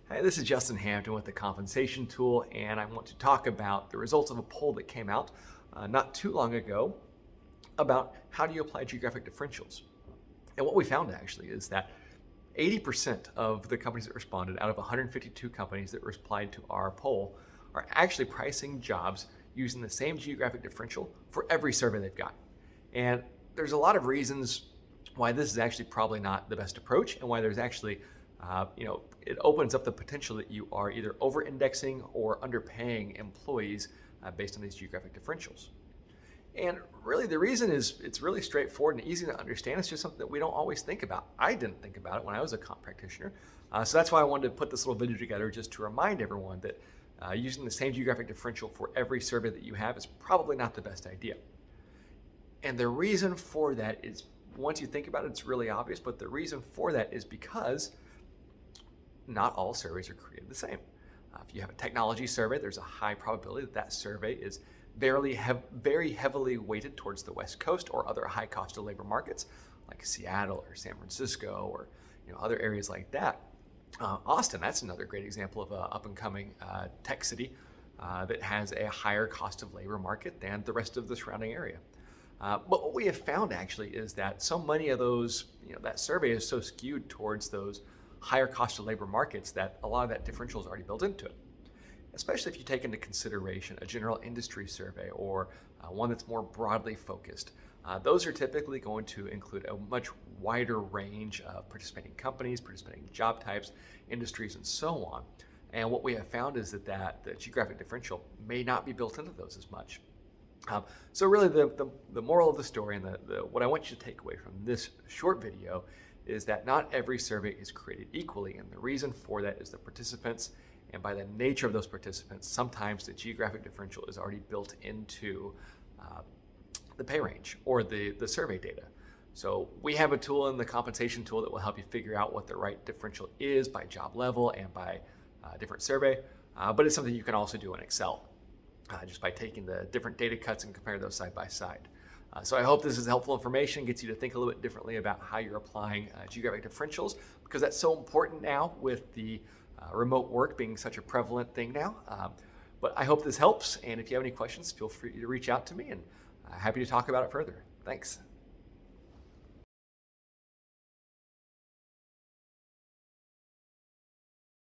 Hey, this is Justin Hampton with the compensation tool, and I want to talk about the results of a poll that came out not too long ago about how do you apply geographic differentials. And what we found actually is that 80% of the companies that responded out of 152 companies that replied to our poll are actually pricing jobs using the same geographic differential for every survey they've got. And there's a lot of reasons why this is actually probably not the best approach, and why there's actually it opens up the potential that you are either over-indexing or underpaying employees based on these geographic differentials. And really the reason is it's really straightforward and easy to understand. It's just something that we don't always think about. I didn't think about it when I was a comp practitioner. So that's why I wanted to put this little video together, just to remind everyone that using the same geographic differential for every survey that you have is probably not the best idea. And the reason for that is, once you think about it, it's really obvious, but the reason for that is because not all surveys are created the same. If you have a technology survey, there's a high probability that that survey is very heavily weighted towards the West Coast or other high cost of labor markets like Seattle or San Francisco or other areas like that. Austin, that's another great example of an up-and-coming tech city that has a higher cost of labor market than the rest of the surrounding area. But what we have found actually is that so many of those, that survey is so skewed towards those higher cost of labor markets that a lot of that differential is already built into it. Especially if you take into consideration a general industry survey or one that's more broadly focused. Those are typically going to include a much wider range of participating companies, participating job types, industries, and so on. And what we have found is that the geographic differential may not be built into those as much. So really the moral of the story and what I want you to take away from this short video is that not every survey is created equally, and the reason for that is the participants, and by the nature of those participants, sometimes the geographic differential is already built into the pay range or the survey data. So we have a tool in the compensation tool that will help you figure out what the right differential is by job level and by different survey, but it's something you can also do in Excel just by taking the different data cuts and compare those side by side. So I hope this is helpful information, gets you to think a little bit differently about how you're applying geographic differentials, because that's so important now with the remote work being such a prevalent thing now. But I hope this helps, and if you have any questions, feel free to reach out to me, and happy to talk about it further. Thanks.